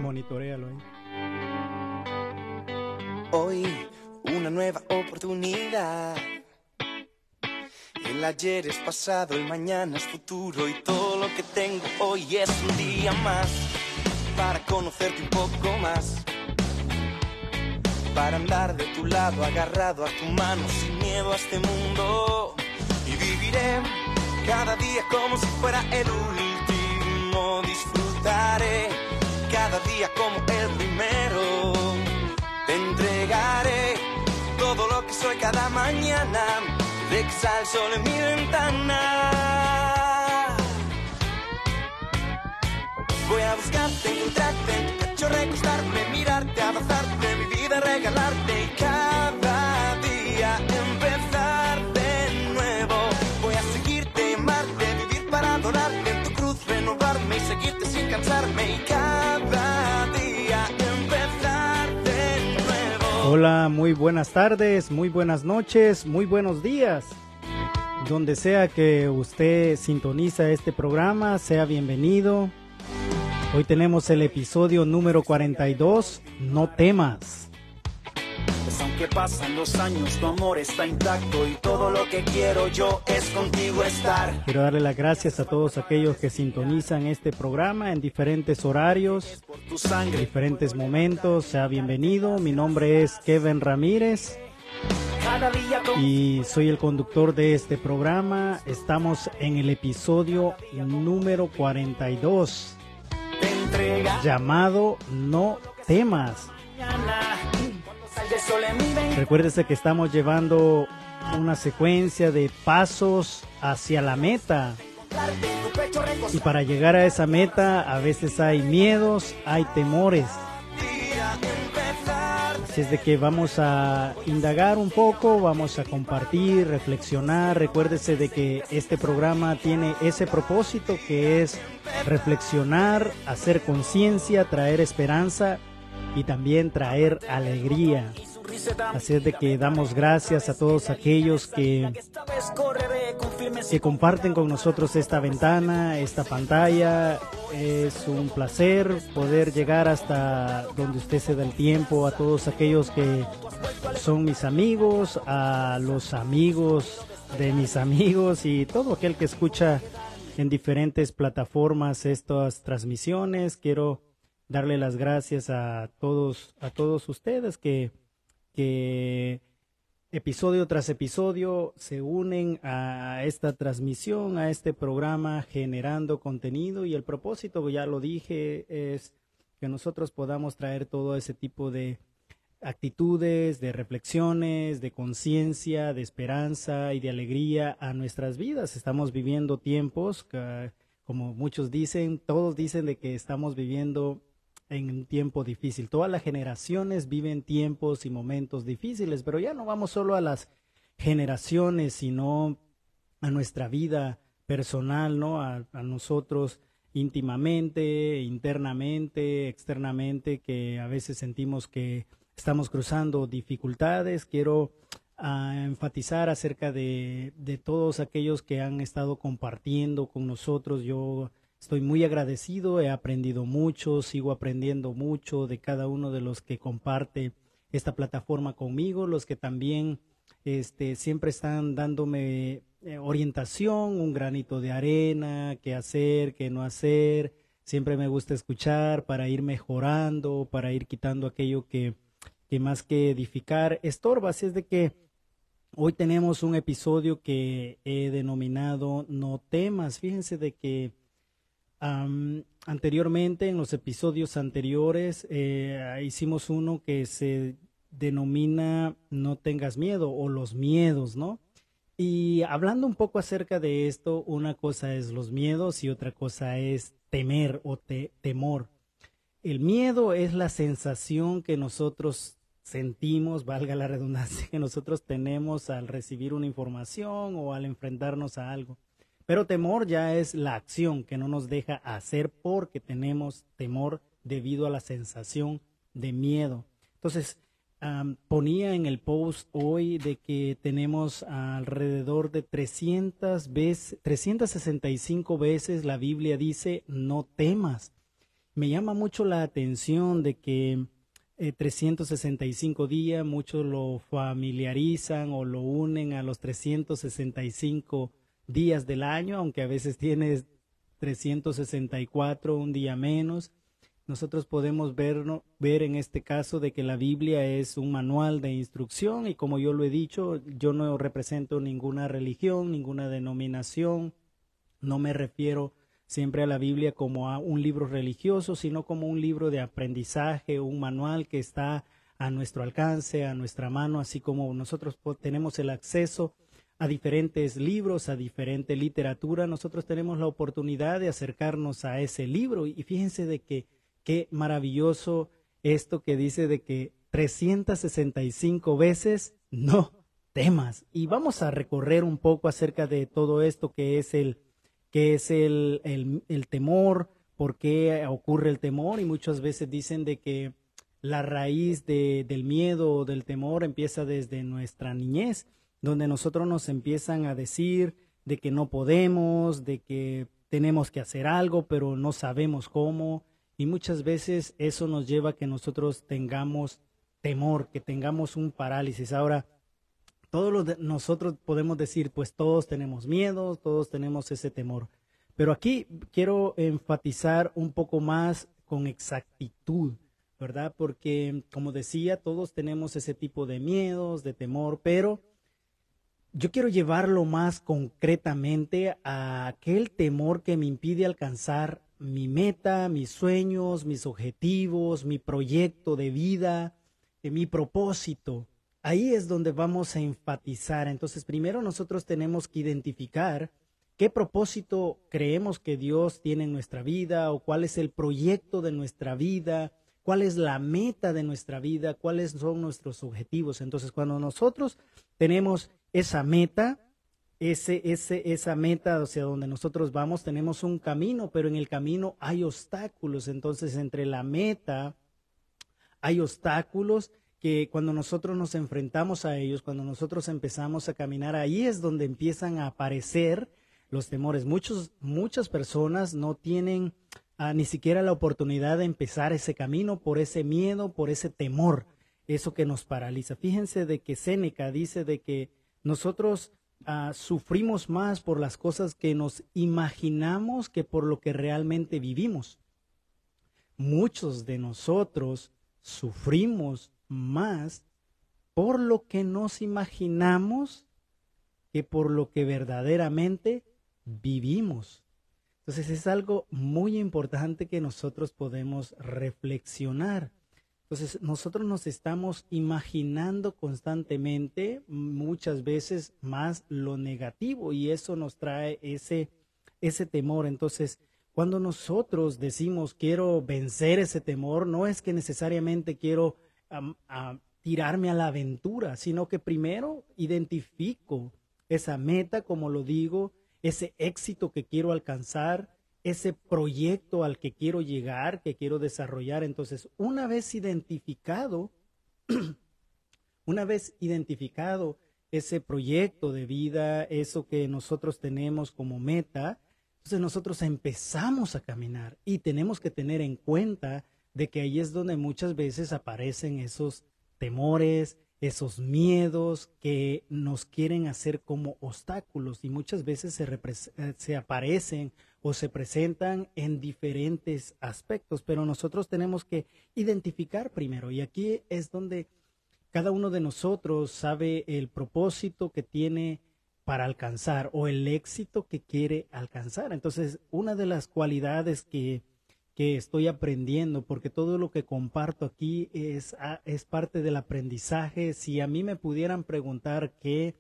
monitoréalo ahí. Hoy, una nueva oportunidad. El ayer es pasado, el mañana es futuro. Y todo lo que tengo hoy es un día más para conocerte un poco más, para andar de tu lado, agarrado a tu mano, sin miedo a este mundo. Y viviré cada día como si fuera el último. Disfrutaré cada día como el primero. Te entregaré todo lo que soy cada mañana, de que sale el sol en mi ventana. Voy a buscarte, encontrarte en tu pecho, recostarme, mirarte, abrazarte, mi vida regalarte y cada día empezar de nuevo. Voy a seguirte, amarte, vivir para adorarte, en tu cruz renovarme y seguirte sin cansarme y cada día empezar de nuevo. Hola, muy buenas tardes, muy buenas noches, muy buenos días. Donde sea que usted sintoniza este programa, sea bienvenido. Hoy tenemos el episodio número 42, No temas. Pues aunque pasan los años, tu amor está intacto y todo lo que quiero yo es contigo estar. Quiero darle las gracias a todos aquellos que sintonizan este programa en diferentes horarios, en diferentes momentos. Sea bienvenido. Mi nombre es Kevin Ramírez y soy el conductor de este programa. Estamos en el episodio número 42. Llamado No temas. Recuérdese que estamos llevando una secuencia de pasos hacia la meta. Y para llegar a esa meta a veces hay miedos, hay temores. Así es de que vamos a indagar un poco, vamos a compartir, reflexionar. Recuérdese de que este programa tiene ese propósito que es reflexionar, hacer conciencia, traer esperanza y también traer alegría. Así es de que damos gracias a todos aquellos que comparten con nosotros esta ventana, esta pantalla. Es un placer poder llegar hasta donde usted se da el tiempo. A todos aquellos que son mis amigos, a los amigos de mis amigos y todo aquel que escucha en diferentes plataformas estas transmisiones. Quiero darle las gracias a todos ustedes que episodio tras episodio se unen a esta transmisión, a este programa, generando contenido, y el propósito, ya lo dije, es que nosotros podamos traer todo ese tipo de actitudes, de reflexiones, de conciencia, de esperanza y de alegría a nuestras vidas. Estamos viviendo tiempos que, como muchos dicen, todos dicen de que estamos viviendo en un tiempo difícil. Todas las generaciones viven tiempos y momentos difíciles, pero ya no vamos solo a las generaciones, sino a nuestra vida personal, ¿no? A nosotros íntimamente, internamente, externamente, que a veces sentimos que estamos cruzando dificultades. Quiero enfatizar acerca de todos aquellos que han estado compartiendo con nosotros. Yo estoy muy agradecido, he aprendido mucho, sigo aprendiendo mucho de cada uno de los que comparte esta plataforma conmigo, los que también siempre están dándome orientación, un granito de arena, qué hacer, qué no hacer. Siempre me gusta escuchar para ir mejorando, para ir quitando aquello que más que edificar estorba. Así es de que hoy tenemos un episodio que he denominado No temas. Fíjense de que anteriormente, en los episodios anteriores, hicimos uno que se denomina No tengas miedo, o los miedos, ¿no? Y hablando un poco acerca de esto, una cosa es los miedos y otra cosa es temer o temor. El miedo es la sensación que nosotros sentimos, valga la redundancia, que nosotros tenemos al recibir una información o al enfrentarnos a algo. Pero temor ya es la acción que no nos deja hacer porque tenemos temor debido a la sensación de miedo. Entonces, ponía en el post hoy de que tenemos alrededor de 365 veces la Biblia dice no temas. me llama mucho la atención de que 365 días, muchos lo familiarizan o lo unen a los 365 días del año, aunque a veces tienes 364, un día menos. Nosotros podemos ver en este caso de que la Biblia es un manual de instrucción y como yo lo he dicho, yo no represento ninguna religión, ninguna denominación, no me refiero siempre a la Biblia como a un libro religioso, sino como un libro de aprendizaje, un manual que está a nuestro alcance, a nuestra mano, así como nosotros tenemos el acceso a diferentes libros, a diferente literatura, nosotros tenemos la oportunidad de acercarnos a ese libro y fíjense de que qué maravilloso esto que dice de que 365 veces no temas. Y vamos a recorrer un poco acerca de todo esto que es el temor, por qué ocurre el temor. Y muchas veces dicen de que la raíz del miedo o del temor empieza desde nuestra niñez, donde nosotros nos empiezan a decir de que no podemos, de que tenemos que hacer algo, pero no sabemos cómo. Y muchas veces eso nos lleva a que nosotros tengamos temor, que tengamos un parálisis. Ahora, nosotros podemos decir, pues todos tenemos miedo, todos tenemos ese temor. Pero aquí quiero enfatizar un poco más con exactitud, ¿verdad? Porque, como decía, todos tenemos ese tipo de miedos, de temor, pero yo quiero llevarlo más concretamente a aquel temor que me impide alcanzar mi meta, mis sueños, mis objetivos, mi proyecto de vida, mi propósito. Ahí es donde vamos a enfatizar. Entonces, primero nosotros tenemos que identificar qué propósito creemos que Dios tiene en nuestra vida o cuál es el proyecto de nuestra vida, cuál es la meta de nuestra vida, cuáles son nuestros objetivos. Entonces, cuando nosotros tenemos esa meta, esa meta hacia donde nosotros vamos, tenemos un camino, pero en el camino hay obstáculos. Entonces, entre la meta hay obstáculos que cuando nosotros nos enfrentamos a ellos, cuando nosotros empezamos a caminar, ahí es donde empiezan a aparecer los temores. Muchas personas no tienen ni siquiera la oportunidad de empezar ese camino por ese miedo, por ese temor, eso que nos paraliza. Fíjense de que Séneca dice de que nosotros sufrimos más por las cosas que nos imaginamos que por lo que realmente vivimos. Muchos de nosotros sufrimos más por lo que nos imaginamos que por lo que verdaderamente vivimos. Entonces es algo muy importante que nosotros podemos reflexionar. Entonces nosotros nos estamos imaginando constantemente, muchas veces más lo negativo y eso nos trae ese temor. Entonces cuando nosotros decimos quiero vencer ese temor, no es que necesariamente quiero tirarme a la aventura, sino que primero identifico esa meta, como lo digo, ese éxito que quiero alcanzar, ese proyecto al que quiero llegar, que quiero desarrollar. Entonces, una vez identificado ese proyecto de vida, eso que nosotros tenemos como meta, entonces nosotros empezamos a caminar y tenemos que tener en cuenta de que ahí es donde muchas veces aparecen esos temores, esos miedos que nos quieren hacer como obstáculos y muchas veces se aparecen o se presentan en diferentes aspectos, pero nosotros tenemos que identificar primero y aquí es donde cada uno de nosotros sabe el propósito que tiene para alcanzar o el éxito que quiere alcanzar. Entonces, una de las cualidades que estoy aprendiendo, porque todo lo que comparto aquí es parte del aprendizaje. Si a mí me pudieran preguntar qué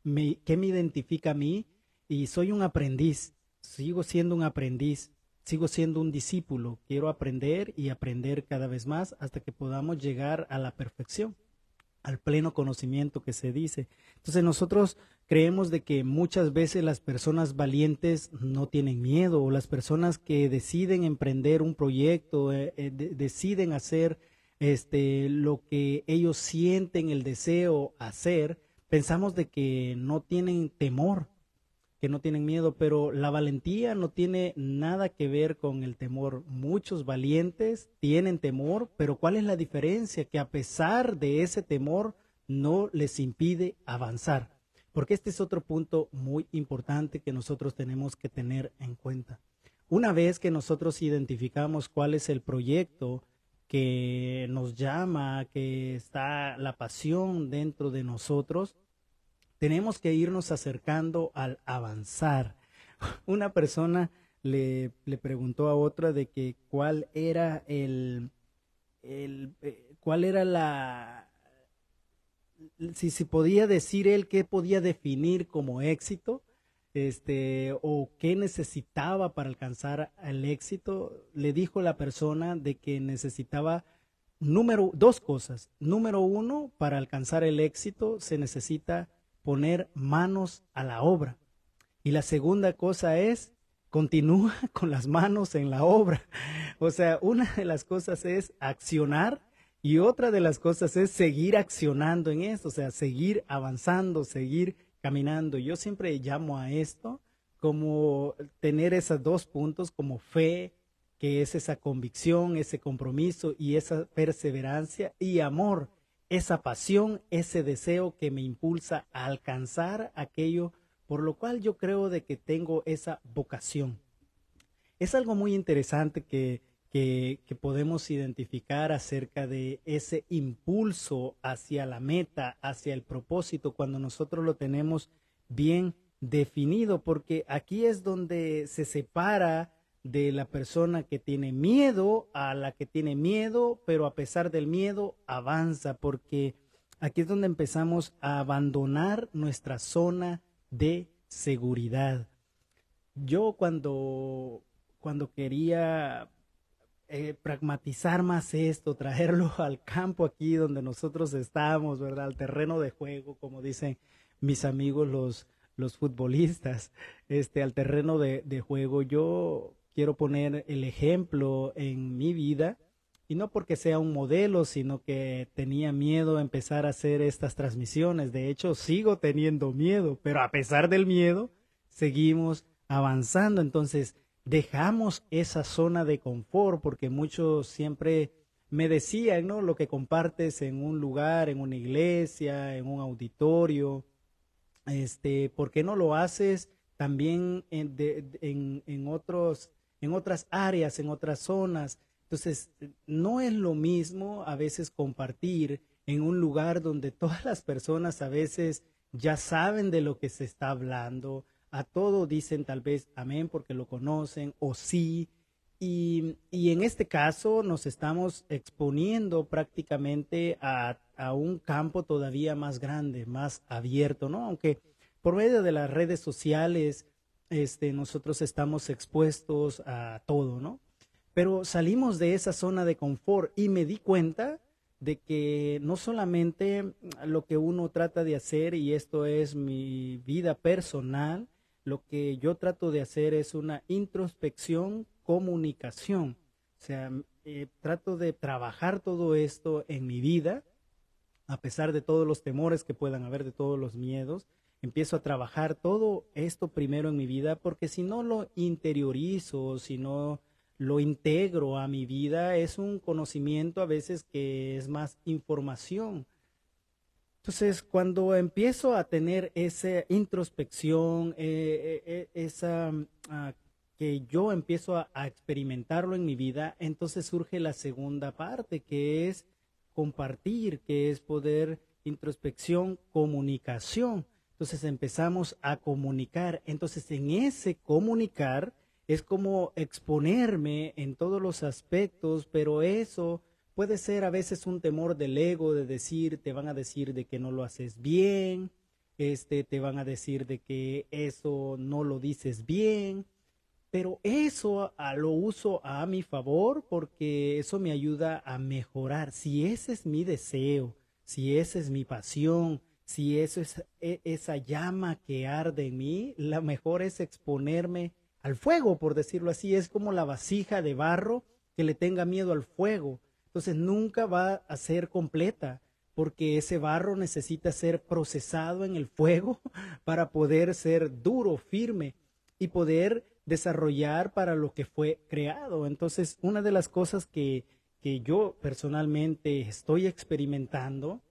me identifica a mí, y soy un aprendiz, sigo siendo un aprendiz, sigo siendo un discípulo, quiero aprender y aprender cada vez más hasta que podamos llegar a la perfección, al pleno conocimiento que se dice. Entonces nosotros creemos de que muchas veces las personas valientes no tienen miedo o las personas que deciden emprender un proyecto, deciden hacer lo que ellos sienten el deseo hacer, pensamos de que no tienen temor, que no tienen miedo, pero la valentía no tiene nada que ver con el temor. Muchos valientes tienen temor, pero ¿cuál es la diferencia? Que a pesar de ese temor no les impide avanzar. Porque este es otro punto muy importante que nosotros tenemos que tener en cuenta. Una vez que nosotros identificamos cuál es el proyecto que nos llama, que está la pasión dentro de nosotros, tenemos que irnos acercando al avanzar. Una persona le preguntó a otra de que cuál era cuál era si podía decir él qué podía definir como éxito, o qué necesitaba para alcanzar el éxito. Le dijo la persona de que necesitaba dos cosas. Número uno, para alcanzar el éxito se necesita poner manos a la obra. Y la segunda cosa es, continúa con las manos en la obra. O sea, una de las cosas es accionar y otra de las cosas es seguir accionando en esto, o sea, seguir avanzando, seguir caminando. Yo siempre llamo a esto como tener esos dos puntos como fe, que es esa convicción, ese compromiso y esa perseverancia, y amor, esa pasión, ese deseo que me impulsa a alcanzar aquello por lo cual yo creo de que tengo esa vocación. Es algo muy interesante que podemos identificar acerca de ese impulso hacia la meta, hacia el propósito, cuando nosotros lo tenemos bien definido, porque aquí es donde se separa de la persona que tiene miedo a la que tiene miedo, pero a pesar del miedo avanza, porque aquí es donde empezamos a abandonar nuestra zona de seguridad. Yo cuando quería pragmatizar más esto, traerlo al campo aquí donde nosotros estamos, ¿verdad? Al terreno de juego, como dicen mis amigos los futbolistas, al terreno de juego. Yo quiero poner el ejemplo en mi vida, y no porque sea un modelo, sino que tenía miedo a empezar a hacer estas transmisiones. De hecho, sigo teniendo miedo, pero a pesar del miedo, seguimos avanzando. Entonces, dejamos esa zona de confort, porque muchos siempre me decían, ¿no? Lo que compartes en un lugar, en una iglesia, en un auditorio, ¿por qué no lo haces también en otras áreas, en otras zonas? Entonces, no es lo mismo a veces compartir en un lugar donde todas las personas a veces ya saben de lo que se está hablando, a todo dicen tal vez amén porque lo conocen o sí, y en este caso nos estamos exponiendo prácticamente a un campo todavía más grande, más abierto, ¿no? Aunque por medio de las redes sociales nosotros estamos expuestos a todo, ¿no? Pero salimos de esa zona de confort y me di cuenta de que no solamente lo que uno trata de hacer, y esto es mi vida personal, lo que yo trato de hacer es una introspección, comunicación. O sea, trato de trabajar todo esto en mi vida, a pesar de todos los temores que puedan haber, de todos los miedos. Empiezo a trabajar todo esto primero en mi vida, porque si no lo interiorizo, si no lo integro a mi vida, es un conocimiento a veces que es más información. Entonces, cuando empiezo a tener esa introspección, que yo empiezo a experimentarlo en mi vida, entonces surge la segunda parte, que es compartir, que es poder, introspección, comunicación. Entonces empezamos a comunicar. Entonces, en ese comunicar es como exponerme en todos los aspectos, pero eso puede ser a veces un temor del ego, de decir, te van a decir de que no lo haces bien, te van a decir de que eso no lo dices bien, pero eso lo uso a mi favor, porque eso me ayuda a mejorar. Si ese es mi deseo, si esa es mi pasión, si eso es esa llama que arde en mí, la mejor es exponerme al fuego, por decirlo así. Es como la vasija de barro que le tenga miedo al fuego. Entonces nunca va a ser completa, porque ese barro necesita ser procesado en el fuego para poder ser duro, firme y poder desarrollar para lo que fue creado. Entonces, una de las cosas que yo personalmente estoy experimentando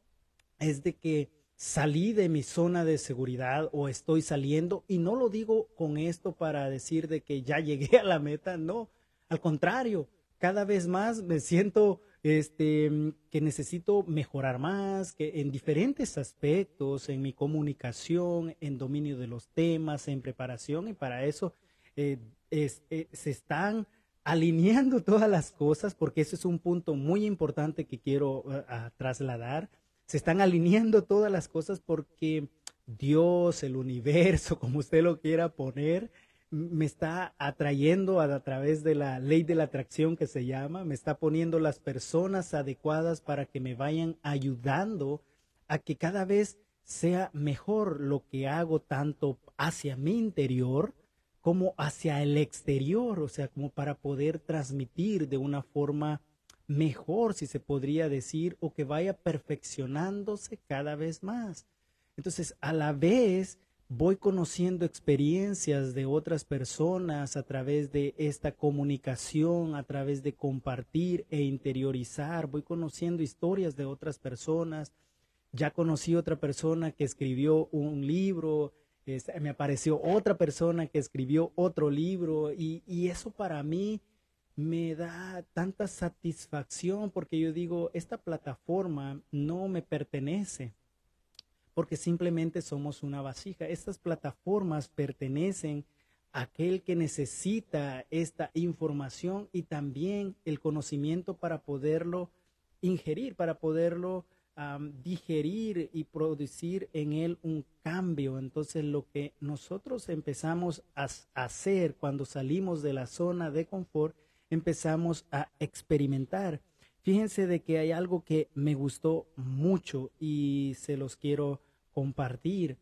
es de que salí de mi zona de seguridad o estoy saliendo, y no lo digo con esto para decir de que ya llegué a la meta, no, al contrario, cada vez más me siento que necesito mejorar más, que en diferentes aspectos, en mi comunicación, en dominio de los temas, en preparación, y para eso se están alineando todas las cosas, porque ese es un punto muy importante que quiero trasladar. Se están alineando todas las cosas porque Dios, el universo, como usted lo quiera poner, me está atrayendo a través de la ley de la atracción que se llama, me está poniendo las personas adecuadas para que me vayan ayudando a que cada vez sea mejor lo que hago, tanto hacia mi interior como hacia el exterior, o sea, como para poder transmitir de una forma mejor, si se podría decir, o que vaya perfeccionándose cada vez más. Entonces, a la vez, voy conociendo experiencias de otras personas a través de esta comunicación, a través de compartir e interiorizar. Voy conociendo historias de otras personas. Ya conocí otra persona que escribió un libro, me apareció otra persona que escribió otro libro, y eso para mí me da tanta satisfacción, porque yo digo, esta plataforma no me pertenece, porque simplemente somos una vasija. Estas plataformas pertenecen a aquel que necesita esta información y también el conocimiento para poderlo ingerir, para poderlo digerir y producir en él un cambio. Entonces, lo que nosotros empezamos a hacer cuando salimos de la zona de confort, empezamos a experimentar. Fíjense de que hay algo que me gustó mucho y se los quiero compartir.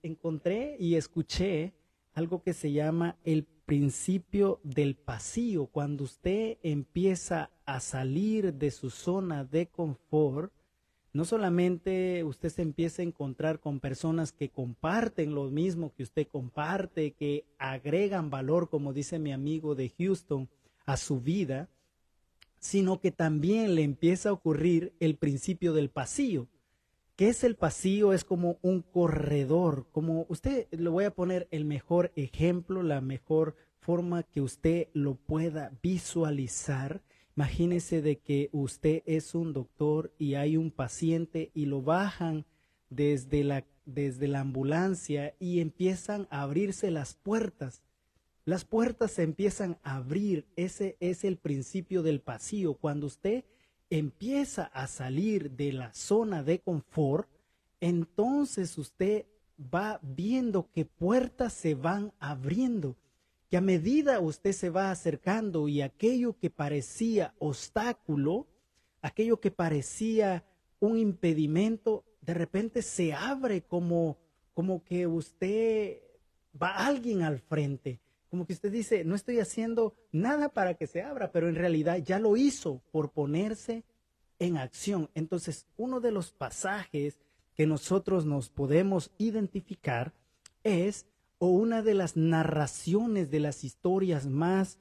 Encontré y escuché algo que se llama el principio del pasillo. Cuando usted empieza a salir de su zona de confort, no solamente usted se empieza a encontrar con personas que comparten lo mismo que usted comparte, que agregan valor, como dice mi amigo de Houston, a su vida, sino que también le empieza a ocurrir el principio del pasillo. ¿Qué es el pasillo? Es como un corredor, como usted, le voy a poner el mejor ejemplo, la mejor forma que usted lo pueda visualizar. Imagínese de que usted es un doctor y hay un paciente y lo bajan desde la ambulancia y empiezan a abrirse las puertas. Las puertas se empiezan a abrir. Ese es el principio del pasillo. Cuando usted empieza a salir de la zona de confort, entonces usted va viendo que puertas se van abriendo, que a medida usted se va acercando y aquello que parecía obstáculo, aquello que parecía un impedimento, de repente se abre como que usted va alguien al frente. Como que usted dice, no estoy haciendo nada para que se abra, pero en realidad ya lo hizo por ponerse en acción. Entonces, uno de los pasajes que nosotros nos podemos identificar es, o una de las narraciones de las historias más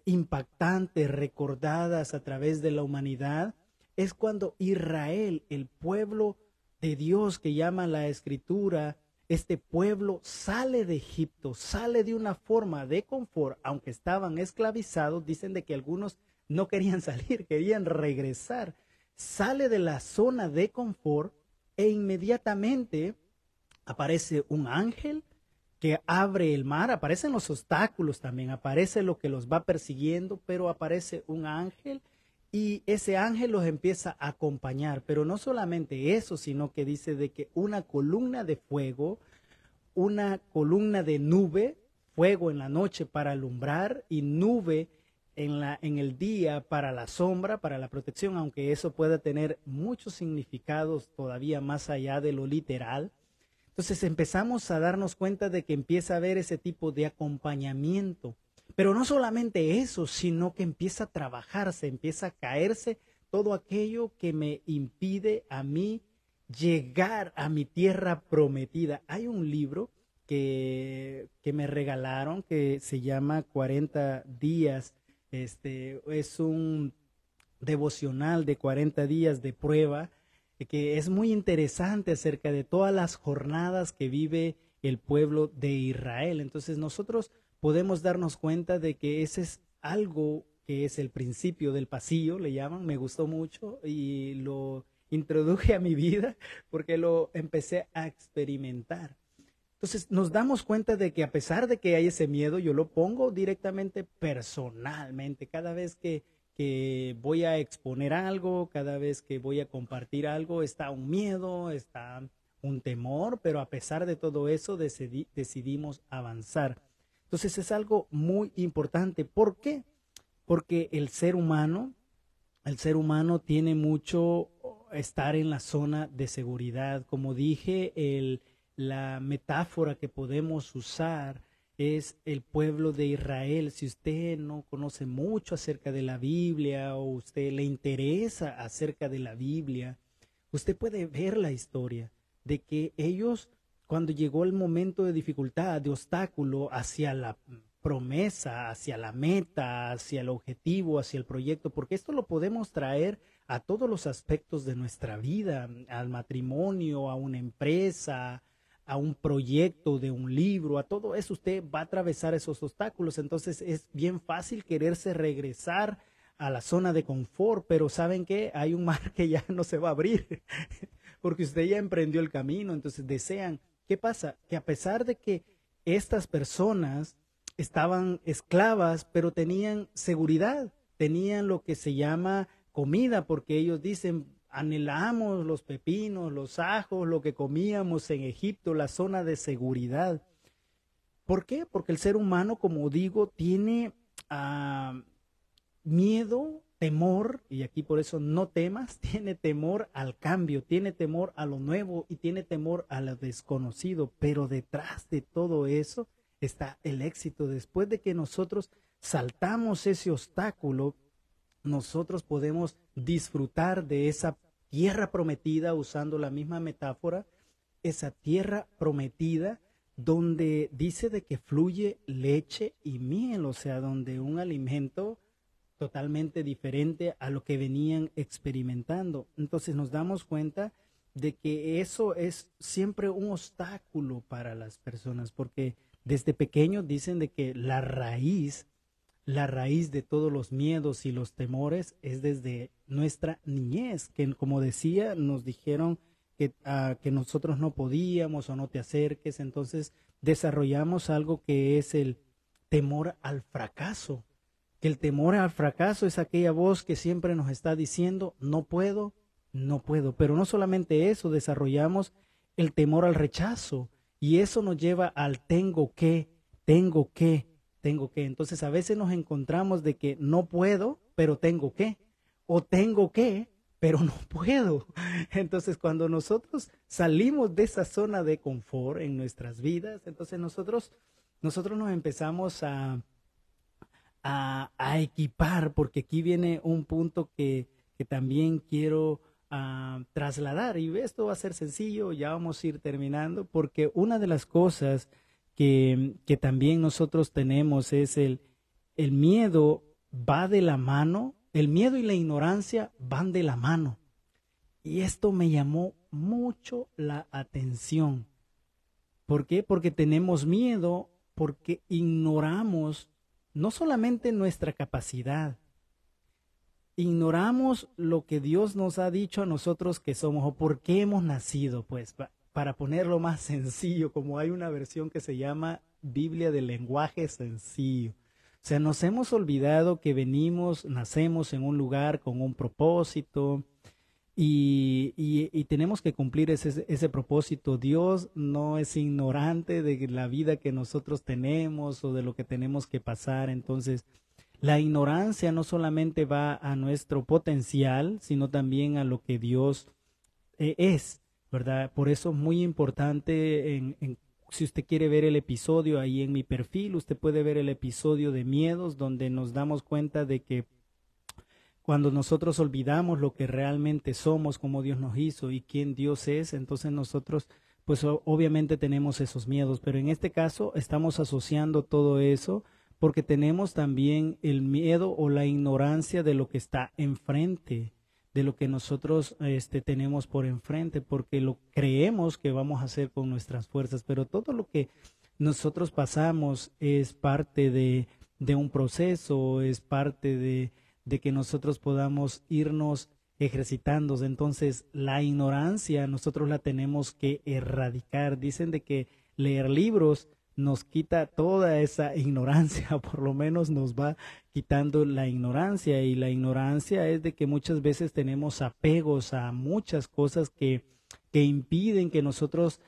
impactantes, recordadas a través de la humanidad, es cuando Israel, el pueblo de Dios que llama la Escritura, este pueblo sale de Egipto, sale de una forma de confort, aunque estaban esclavizados. Dicen de que algunos no querían salir, querían regresar. Sale de la zona de confort e inmediatamente aparece un ángel que abre el mar, aparecen los obstáculos también, aparece lo que los va persiguiendo, pero aparece un ángel y ese ángel los empieza a acompañar. Pero no solamente eso, sino que dice de que una columna de fuego, una columna de nube, fuego en la noche para alumbrar y nube en el día para la sombra, para la protección, aunque eso pueda tener muchos significados todavía más allá de lo literal. Entonces empezamos a darnos cuenta de que empieza a haber ese tipo de acompañamiento. Pero no solamente eso, sino que empieza a trabajarse, empieza a caerse todo aquello que me impide a mí llegar a mi tierra prometida. Hay un libro que me regalaron que se llama 40 días. Es un devocional de 40 días de prueba, que es muy interesante acerca de todas las jornadas que vive el pueblo de Israel. Entonces nosotros podemos darnos cuenta de que ese es algo que es el principio del pasillo, le llaman, me gustó mucho y lo introduje a mi vida porque lo empecé a experimentar. Entonces nos damos cuenta de que a pesar de que hay ese miedo, yo lo pongo directamente personalmente. Cada vez que voy a exponer algo, cada vez que voy a compartir algo, está un miedo, está un temor, pero a pesar de todo eso decidimos avanzar. Entonces es algo muy importante. ¿Por qué? Porque el ser humano tiene mucho estar en la zona de seguridad. Como dije, la metáfora que podemos usar es el pueblo de Israel. Si usted no conoce mucho acerca de la Biblia o usted le interesa acerca de la Biblia, usted puede ver la historia de que ellos, cuando llegó el momento de dificultad, de obstáculo hacia la promesa, hacia la meta, hacia el objetivo, hacia el proyecto, porque esto lo podemos traer a todos los aspectos de nuestra vida, al matrimonio, a una empresa, a un proyecto de un libro, a todo eso usted va a atravesar esos obstáculos. Entonces es bien fácil quererse regresar a la zona de confort, pero ¿saben qué? Hay un mar que ya no se va a abrir porque usted ya emprendió el camino. Entonces desean, ¿qué pasa? Que a pesar de que estas personas estaban esclavas, pero tenían seguridad, tenían lo que se llama comida, porque ellos dicen, anhelamos los pepinos, los ajos, lo que comíamos en Egipto, la zona de seguridad. ¿Por qué? Porque el ser humano, como digo, tiene miedo, temor, y aquí por eso no temas, tiene temor al cambio, tiene temor a lo nuevo y tiene temor a lo desconocido, pero detrás de todo eso está el éxito. Después de que nosotros saltamos ese obstáculo, nosotros podemos disfrutar de esa tierra prometida, usando la misma metáfora, esa tierra prometida donde dice de que fluye leche y miel, o sea, donde un alimento totalmente diferente a lo que venían experimentando. Entonces nos damos cuenta de que eso es siempre un obstáculo para las personas, porque desde pequeños dicen de que la raíz de todos los miedos y los temores es desde nuestra niñez, que como decía, nos dijeron que nosotros no podíamos o no te acerques. Entonces desarrollamos algo que es el temor al fracaso, que el temor al fracaso es aquella voz que siempre nos está diciendo, no puedo, no puedo. Pero no solamente eso, desarrollamos el temor al rechazo y eso nos lleva al tengo que. Entonces a veces nos encontramos de que no puedo, pero tengo que, o tengo que, pero no puedo. Entonces cuando nosotros salimos de esa zona de confort en nuestras vidas, entonces nosotros nos empezamos a equipar, porque aquí viene un punto que también quiero trasladar, y esto va a ser sencillo, ya vamos a ir terminando, porque una de las cosas que también nosotros tenemos es el miedo va de la mano, el miedo y la ignorancia van de la mano. Y esto me llamó mucho la atención. ¿Por qué? Porque tenemos miedo, porque ignoramos no solamente nuestra capacidad, ignoramos lo que Dios nos ha dicho a nosotros que somos o por qué hemos nacido, pues, para ponerlo más sencillo, como hay una versión que se llama Biblia del lenguaje sencillo. O sea, nos hemos olvidado que nacemos en un lugar con un propósito y tenemos que cumplir ese propósito. Dios no es ignorante de la vida que nosotros tenemos o de lo que tenemos que pasar. Entonces, la ignorancia no solamente va a nuestro potencial, sino también a lo que Dios es, ¿verdad? Por eso es muy importante, si usted quiere ver el episodio ahí en mi perfil, usted puede ver el episodio de miedos, donde nos damos cuenta de que cuando nosotros olvidamos lo que realmente somos, cómo Dios nos hizo y quién Dios es, entonces nosotros, pues obviamente tenemos esos miedos, pero en este caso estamos asociando todo eso porque tenemos también el miedo o la ignorancia de lo que está enfrente, de lo que nosotros tenemos por enfrente, porque lo creemos que vamos a hacer con nuestras fuerzas, pero todo lo que nosotros pasamos es parte de un proceso, es parte de que nosotros podamos irnos ejercitando. Entonces, la ignorancia nosotros la tenemos que erradicar. Dicen de que leer libros nos quita toda esa ignorancia, por lo menos nos va quitando la ignorancia, y la ignorancia es de que muchas veces tenemos apegos a muchas cosas que impiden que nosotros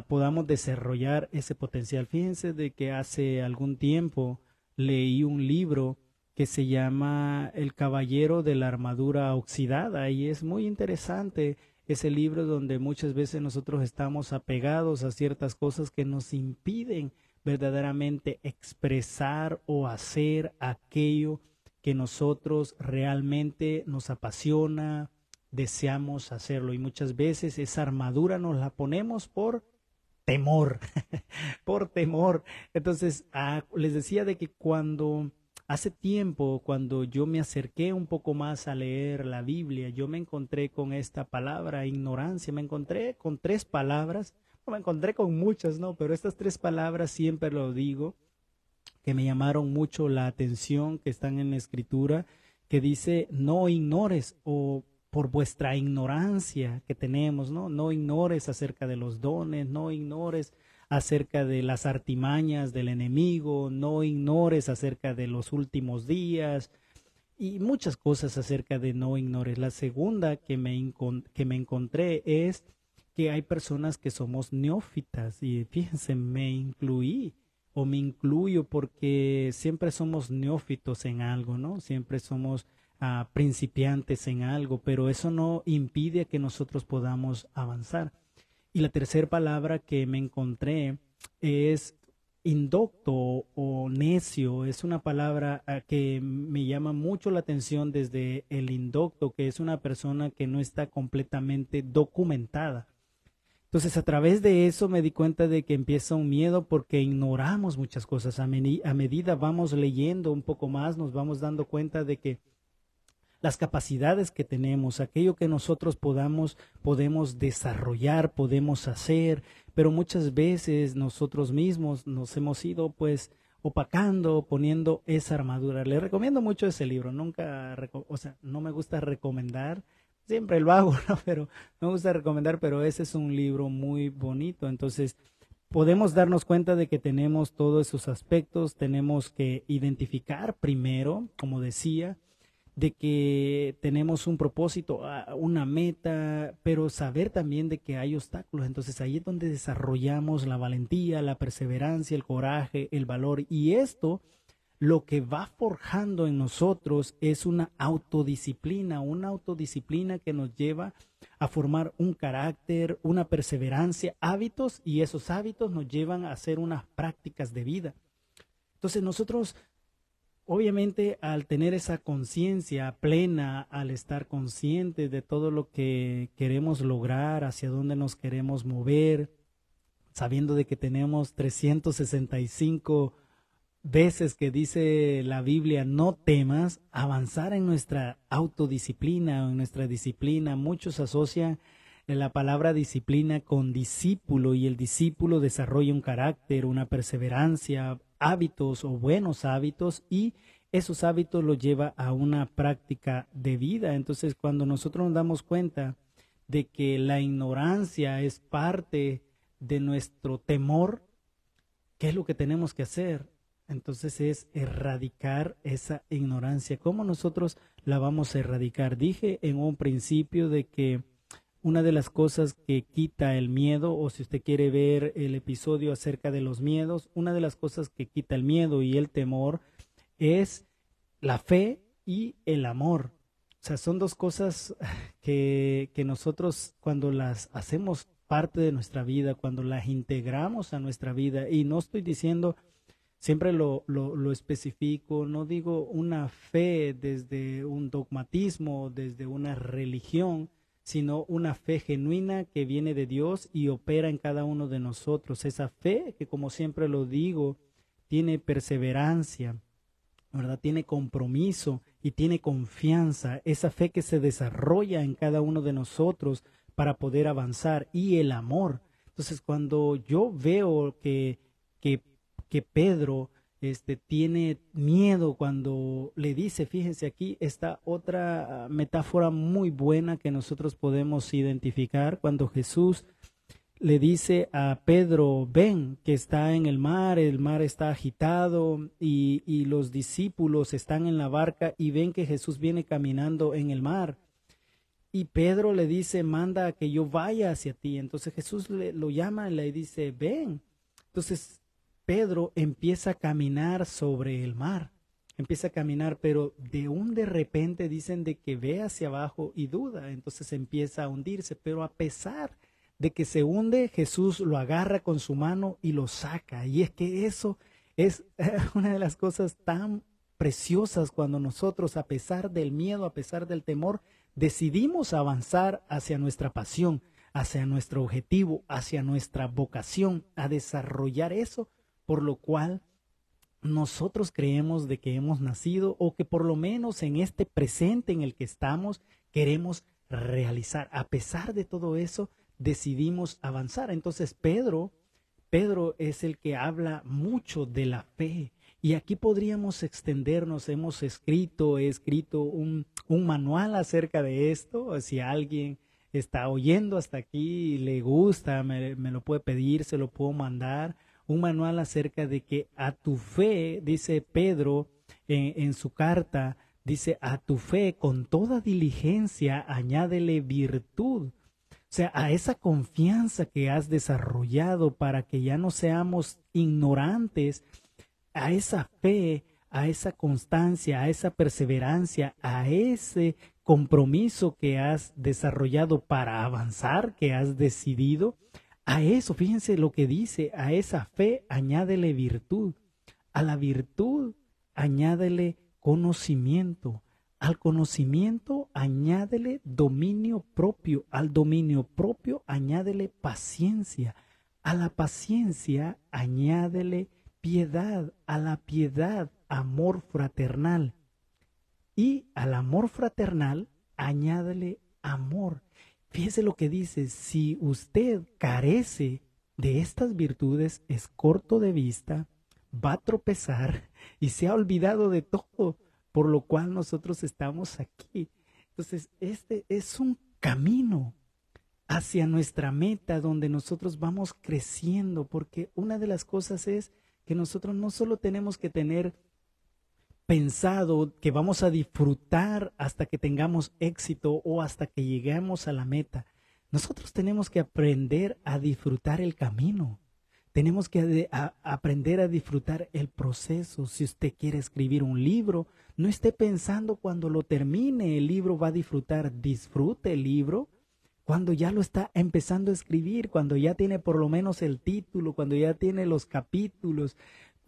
podamos desarrollar ese potencial. Fíjense de que hace algún tiempo leí un libro que se llama El Caballero de la Armadura Oxidada, y es muy interesante ese libro donde muchas veces nosotros estamos apegados a ciertas cosas que nos impiden verdaderamente expresar o hacer aquello que nosotros realmente nos apasiona, deseamos hacerlo, y muchas veces esa armadura nos la ponemos por temor, por temor. Entonces, les decía de que hace tiempo, cuando yo me acerqué un poco más a leer la Biblia, yo me encontré con esta palabra, ignorancia. Me encontré con 3 palabras, no me encontré con muchas, ¿no? Pero estas 3 palabras siempre lo digo, que me llamaron mucho la atención, que están en la Escritura, que dice, no ignores, o por vuestra ignorancia que tenemos, ¿no? No ignores acerca de los dones, no ignores acerca de las artimañas del enemigo, no ignores acerca de los últimos días y muchas cosas acerca de no ignores. La segunda que me encontré es que hay personas que somos neófitas, y fíjense, me incluyo porque siempre somos neófitos en algo, ¿no? Siempre somos principiantes en algo, pero eso no impide que nosotros podamos avanzar. Y la tercera palabra que me encontré es indocto o necio. Es una palabra que me llama mucho la atención desde el indocto, que es una persona que no está completamente documentada. Entonces, a través de eso me di cuenta de que empieza un miedo porque ignoramos muchas cosas. A medida vamos leyendo un poco más, nos vamos dando cuenta de que las capacidades que tenemos, aquello que nosotros podemos desarrollar, podemos hacer, pero muchas veces nosotros mismos nos hemos ido pues opacando, poniendo esa armadura. Le recomiendo mucho ese libro, no me gusta recomendar, siempre lo hago, ¿no? Pero no me gusta recomendar, pero ese es un libro muy bonito. Entonces, podemos darnos cuenta de que tenemos todos esos aspectos, tenemos que identificar primero, como decía, de que tenemos un propósito, una meta, pero saber también de que hay obstáculos. Entonces ahí es donde desarrollamos la valentía, la perseverancia, el coraje, el valor, y esto lo que va forjando en nosotros es una autodisciplina que nos lleva a formar un carácter, una perseverancia, hábitos, y esos hábitos nos llevan a hacer unas prácticas de vida. Entonces nosotros, obviamente, al tener esa conciencia plena, al estar conscientes de todo lo que queremos lograr, hacia dónde nos queremos mover, sabiendo de que tenemos 365 veces que dice la Biblia, no temas, avanzar en nuestra autodisciplina o en nuestra disciplina. Muchos asocian la palabra disciplina con discípulo, y el discípulo desarrolla un carácter, una perseverancia, hábitos o buenos hábitos, y esos hábitos los lleva a una práctica de vida. Entonces, cuando nosotros nos damos cuenta de que la ignorancia es parte de nuestro temor, ¿qué es lo que tenemos que hacer? Entonces es erradicar esa ignorancia. ¿Cómo nosotros la vamos a erradicar? Dije en un principio de que una de las cosas que quita el miedo, o si usted quiere ver el episodio acerca de los miedos, una de las cosas que quita el miedo y el temor es la fe y el amor. O sea, son dos cosas que nosotros, cuando las hacemos parte de nuestra vida, cuando las integramos a nuestra vida, y no estoy diciendo siempre lo especifico, no digo una fe desde un dogmatismo, desde una religión, sino una fe genuina que viene de Dios y opera en cada uno de nosotros. Esa fe que, como siempre lo digo, tiene perseverancia, ¿verdad? Tiene compromiso y tiene confianza. Esa fe que se desarrolla en cada uno de nosotros para poder avanzar, y el amor. Entonces, cuando yo veo que Pedro tiene miedo cuando le dice, fíjense aquí, está otra metáfora muy buena que nosotros podemos identificar, cuando Jesús le dice a Pedro, ven, que está en el mar está agitado y los discípulos están en la barca y ven que Jesús viene caminando en el mar. Y Pedro le dice, manda a que yo vaya hacia ti. Entonces Jesús lo llama y le dice, ven. Entonces Pedro empieza a caminar sobre el mar, empieza a caminar, pero de repente dicen de que ve hacia abajo y duda, entonces empieza a hundirse, pero a pesar de que se hunde, Jesús lo agarra con su mano y lo saca. Y es que eso es una de las cosas tan preciosas cuando nosotros, a pesar del miedo, a pesar del temor, decidimos avanzar hacia nuestra pasión, hacia nuestro objetivo, hacia nuestra vocación, a desarrollar eso por lo cual nosotros creemos de que hemos nacido, o que por lo menos en este presente en el que estamos queremos realizar. A pesar de todo eso, decidimos avanzar. Entonces Pedro es el que habla mucho de la fe. Y aquí podríamos extendernos, he escrito un manual acerca de esto. Si alguien está oyendo hasta aquí y le gusta, me lo puede pedir, se lo puedo mandar. Un manual acerca de que a tu fe, dice Pedro en su carta, dice, a tu fe con toda diligencia añádele virtud. O sea, a esa confianza que has desarrollado para que ya no seamos ignorantes, a esa fe, a esa constancia, a esa perseverancia, a ese compromiso que has desarrollado para avanzar, que has decidido, a eso, fíjense lo que dice, a esa fe añádele virtud, a la virtud añádele conocimiento, al conocimiento añádele dominio propio, al dominio propio añádele paciencia, a la paciencia añádele piedad, a la piedad amor fraternal, y al amor fraternal añádele amor. Fíjese lo que dice, si usted carece de estas virtudes, es corto de vista, va a tropezar y se ha olvidado de todo por lo cual nosotros estamos aquí. Entonces, este es un camino hacia nuestra meta donde nosotros vamos creciendo, porque una de las cosas es que nosotros no solo tenemos que tener pensado que vamos a disfrutar hasta que tengamos éxito o hasta que lleguemos a la meta. Nosotros tenemos que aprender a disfrutar el camino. Tenemos que aprender a disfrutar el proceso. Si usted quiere escribir un libro, no esté pensando cuando lo termine el libro va a disfrutar. Disfrute el libro cuando ya lo está empezando a escribir, cuando ya tiene por lo menos el título, cuando ya tiene los capítulos.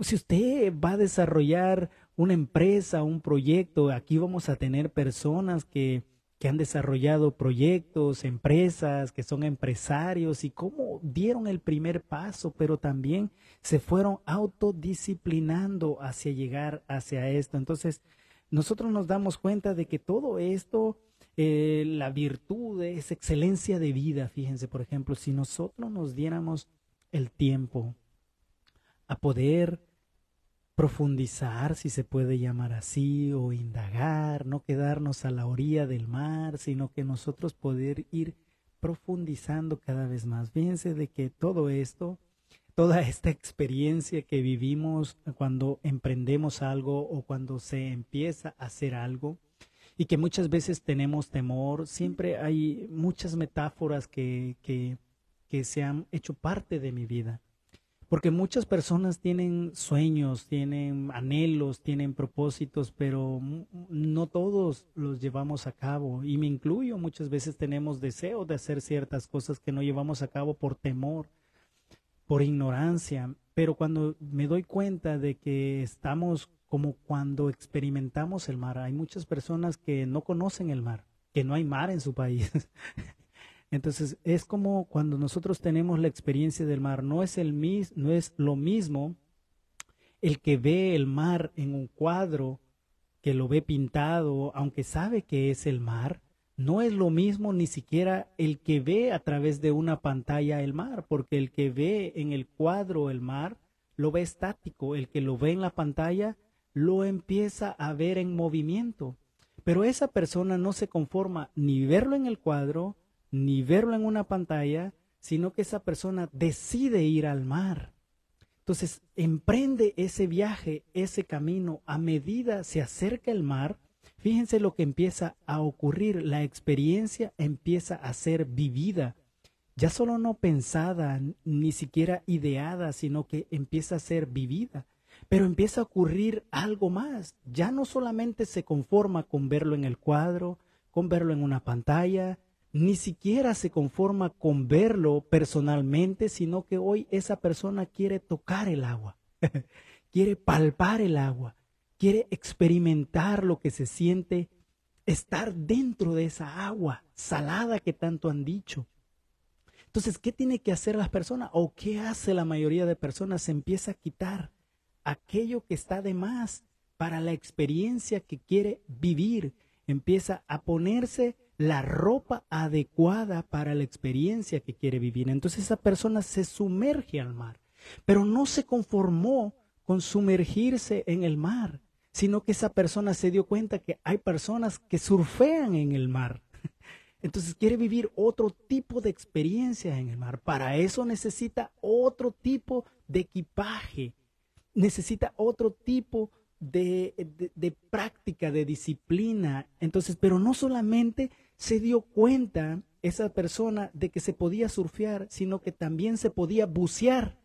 Si usted va a desarrollar una empresa, un proyecto, aquí vamos a tener personas que han desarrollado proyectos, empresas, que son empresarios y cómo dieron el primer paso, pero también se fueron autodisciplinando hacia llegar hacia esto. Entonces, nosotros nos damos cuenta de que todo esto, la virtud es excelencia de vida. Fíjense, por ejemplo, si nosotros nos diéramos el tiempo a poder profundizar, si se puede llamar así, o indagar, no quedarnos a la orilla del mar, sino que nosotros poder ir profundizando cada vez más. Fíjense de que todo esto, toda esta experiencia que vivimos cuando emprendemos algo o cuando se empieza a hacer algo, y que muchas veces tenemos temor, siempre hay muchas metáforas que se han hecho parte de mi vida. Porque muchas personas tienen sueños, tienen anhelos, tienen propósitos, pero no todos los llevamos a cabo. Y me incluyo, muchas veces tenemos deseo de hacer ciertas cosas que no llevamos a cabo por temor, por ignorancia. pero cuando me doy cuenta de que estamos como cuando experimentamos el mar, hay muchas personas que no conocen el mar, que no hay mar en su país. Entonces es como cuando nosotros tenemos la experiencia del mar, no es no es lo mismo el que ve el mar en un cuadro, que lo ve pintado, aunque sabe que es el mar, no es lo mismo ni siquiera el que ve a través de una pantalla el mar, porque el que ve en el cuadro el mar lo ve estático, el que lo ve en la pantalla lo empieza a ver en movimiento. Pero esa persona no se conforma ni verlo en el cuadro, ni verlo en una pantalla, sino que esa persona decide ir al mar. Entonces, emprende ese viaje, ese camino, a medida se acerca el mar. Fíjense lo que empieza a ocurrir, la experiencia empieza a ser vivida, ya solo no pensada, ni siquiera ideada, sino que empieza a ser vivida. Pero empieza a ocurrir algo más, ya no solamente se conforma con verlo en el cuadro, con verlo en una pantalla, ni siquiera se conforma con verlo personalmente, sino que hoy esa persona quiere tocar el agua, quiere palpar el agua, quiere experimentar lo que se siente estar dentro de esa agua salada que tanto han dicho. Entonces, ¿qué tiene que hacer las personas? ¿O qué hace la mayoría de personas? Se empieza a quitar aquello que está de más para la experiencia que quiere vivir. Empieza a ponerse la ropa adecuada para la experiencia que quiere vivir. Entonces esa persona se sumerge al mar, pero no se conformó con sumergirse en el mar, sino que esa persona se dio cuenta que hay personas que surfean en el mar. Entonces quiere vivir otro tipo de experiencia en el mar. Para eso necesita otro tipo de equipaje, necesita otro tipo de práctica, de disciplina. Entonces, pero no solamente se dio cuenta esa persona de que se podía surfear, sino que también se podía bucear.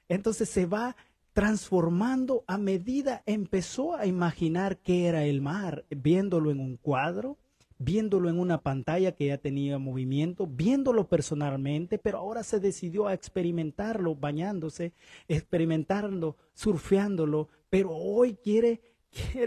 Entonces se va transformando a medida empezó a imaginar qué era el mar, viéndolo en un cuadro, viéndolo en una pantalla que ya tenía movimiento, viéndolo personalmente, pero ahora se decidió a experimentarlo bañándose, experimentarlo, surfeándolo, pero hoy quiere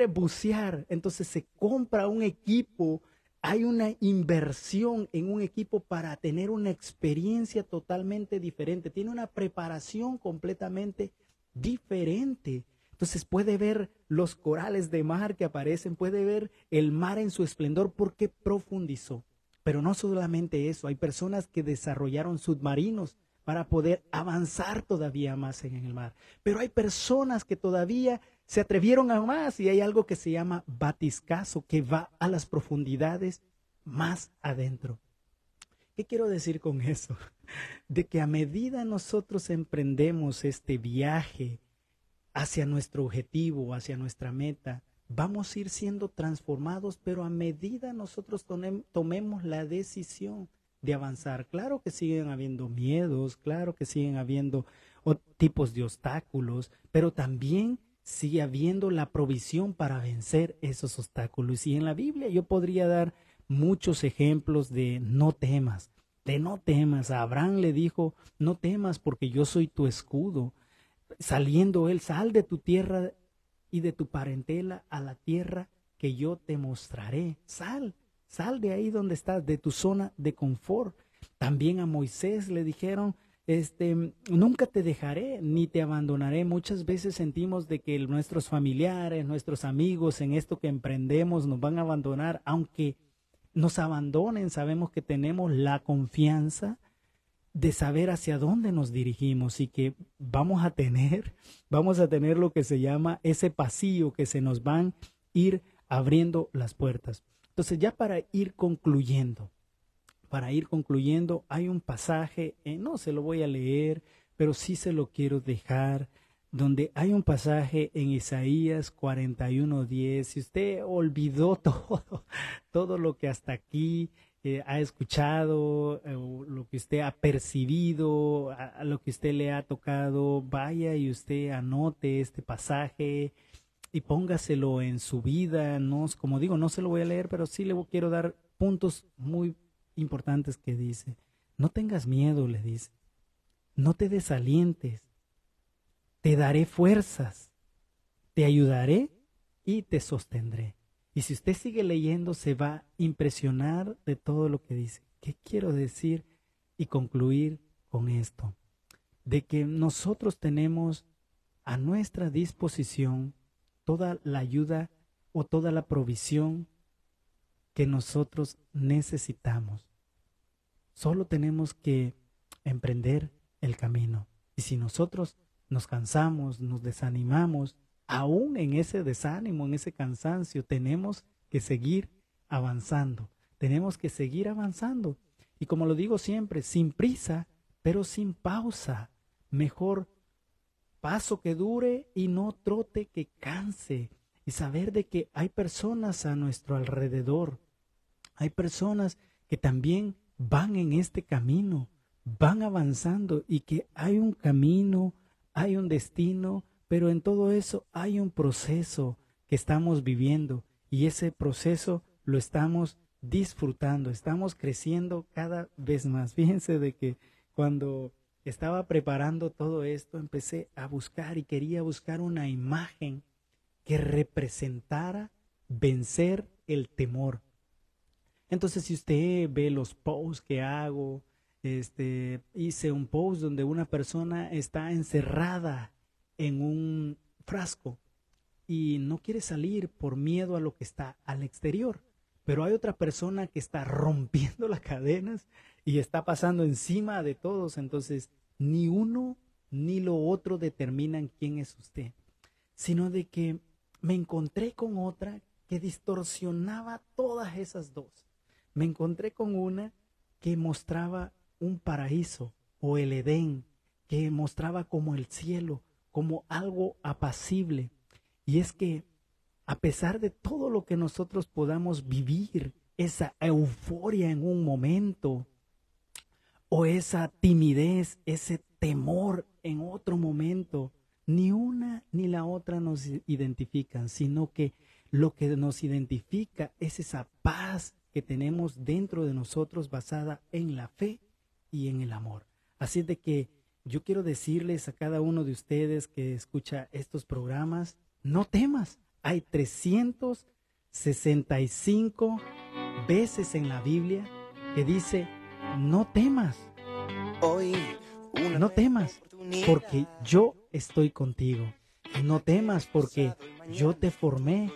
bucear. Entonces se compra un equipo, hay una inversión en un equipo para tener una experiencia totalmente diferente, tiene una preparación completamente diferente. Entonces puede ver los corales de mar que aparecen, puede ver el mar en su esplendor porque profundizó. Pero no solamente eso, hay personas que desarrollaron submarinos para poder avanzar todavía más en el mar. Pero hay personas que todavía se atrevieron a más y hay algo que se llama batiscazo, que va a las profundidades más adentro. ¿Qué quiero decir con eso? De que a medida nosotros emprendemos este viaje hacia nuestro objetivo, hacia nuestra meta, vamos a ir siendo transformados, pero a medida nosotros tomemos la decisión de avanzar. Claro que siguen habiendo miedos, claro que siguen habiendo tipos de obstáculos, pero también sigue habiendo la provisión para vencer esos obstáculos. Y en la Biblia yo podría dar muchos ejemplos de no temas, A Abraham le dijo, no temas porque yo soy tu escudo. Saliendo él, sal de tu tierra y de tu parentela a la tierra que yo te mostraré. Sal de ahí donde estás, de tu zona de confort. También a Moisés le dijeron, nunca te dejaré ni te abandonaré. Muchas veces sentimos de que nuestros familiares, nuestros amigos en esto que emprendemos nos van a abandonar. Aunque nos abandonen, sabemos que tenemos la confianza de saber hacia dónde nos dirigimos y que vamos a tener lo que se llama ese pasillo que se nos van a ir abriendo las puertas. Entonces ya para ir concluyendo, hay un pasaje, no se lo voy a leer, pero sí se lo quiero dejar, donde hay un pasaje en Isaías 41:10. Si usted olvidó todo lo que hasta aquí ha escuchado, lo que usted ha percibido, a lo que usted le ha tocado, vaya y usted anote este pasaje y póngaselo en su vida. No, como digo, no se lo voy a leer, pero sí le quiero dar puntos muy importantes que dice. No tengas miedo, le dice. No te desalientes. te daré fuerzas, te ayudaré y te sostendré. Y si usted sigue leyendo, se va a impresionar de todo lo que dice. ¿Qué quiero decir y concluir con esto? De que nosotros tenemos a nuestra disposición toda la ayuda o toda la provisión que nosotros necesitamos. Solo tenemos que emprender el camino. Y si nosotros nos cansamos, nos desanimamos, aún en ese desánimo, en ese cansancio, tenemos que seguir avanzando. Tenemos que seguir avanzando. Y como lo digo siempre, sin prisa, pero sin pausa. Mejor paso que dure y no trote que canse. Y saber de que hay personas a nuestro alrededor. Hay personas que también van en este camino, van avanzando y que hay un camino, hay un destino, pero en todo eso hay un proceso que estamos viviendo y ese proceso lo estamos disfrutando, estamos creciendo cada vez más. Fíjense de que cuando estaba preparando todo esto, empecé a buscar y quería buscar una imagen que representara vencer el temor. Entonces, si usted ve los posts que hago, hice un post donde una persona está encerrada en un frasco y no quiere salir por miedo a lo que está al exterior. Pero hay otra persona que está rompiendo las cadenas y está pasando encima de todos. Entonces, ni uno ni lo otro determinan quién es usted, sino de que me encontré con otra que distorsionaba todas esas dos. Me encontré con una que mostraba un paraíso o el Edén, que mostraba como el cielo, como algo apacible. Y es que a pesar de todo lo que nosotros podamos vivir, esa euforia en un momento, o esa timidez, ese temor en otro momento, ni una ni la otra nos identifican, sino que lo que nos identifica es esa paz que tenemos dentro de nosotros basada en la fe y en el amor. Así de que yo quiero decirles a cada uno de ustedes que escucha estos programas, no temas. Hay 365 veces en la Biblia que dice, no temas. No temas, porque yo estoy contigo. No temas, porque yo te formé.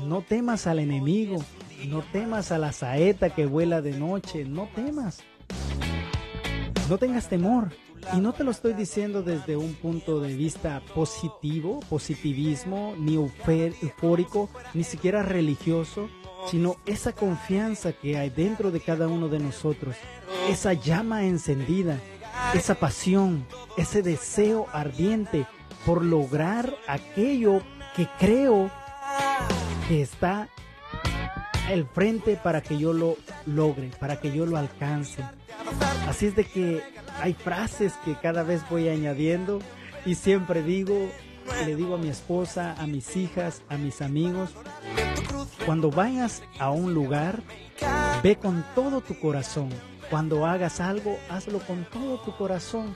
No temas al enemigo. No temas a la saeta que vuela de noche. No temas. No tengas temor. Y no te lo estoy diciendo desde un punto de vista positivo, positivismo, ni eufórico, ni siquiera religioso, sino esa confianza que hay dentro de cada uno de nosotros, esa llama encendida, esa pasión, ese deseo ardiente por lograr aquello que creo que está al frente para que yo lo logre, para que yo lo alcance. Así es de que hay frases que cada vez voy añadiendo y siempre le digo a mi esposa, a mis hijas, a mis amigos, cuando vayas a un lugar, ve con todo tu corazón. Cuando hagas algo, hazlo con todo tu corazón,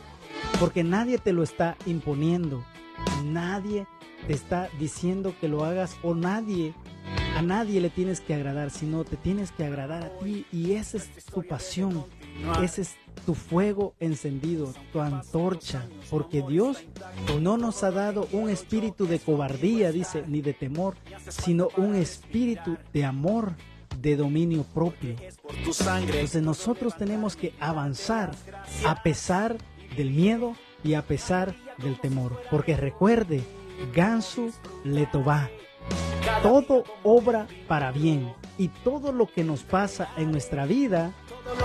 porque nadie te lo está imponiendo, nadie te está diciendo que lo hagas o a nadie le tienes que agradar, sino te tienes que agradar a ti y esa es tu pasión. Ese es tu fuego encendido, tu antorcha, porque Dios no nos ha dado un espíritu de cobardía, dice, ni de temor, sino un espíritu de amor, de dominio propio. Entonces nosotros tenemos que avanzar a pesar del miedo y a pesar del temor, porque recuerde, Gansu Letová, todo obra para bien y todo lo que nos pasa en nuestra vida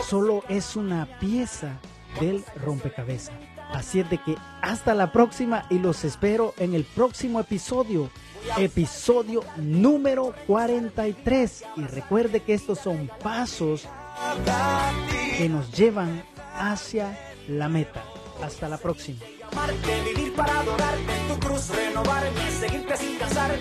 solo es una pieza del rompecabezas. Así es de que hasta la próxima y los espero en el próximo episodio número 43. Y recuerde que estos son pasos que nos llevan hacia la meta. Hasta la próxima. Vivir para adorarte, tu cruz renovarme, seguirte sin cansarme.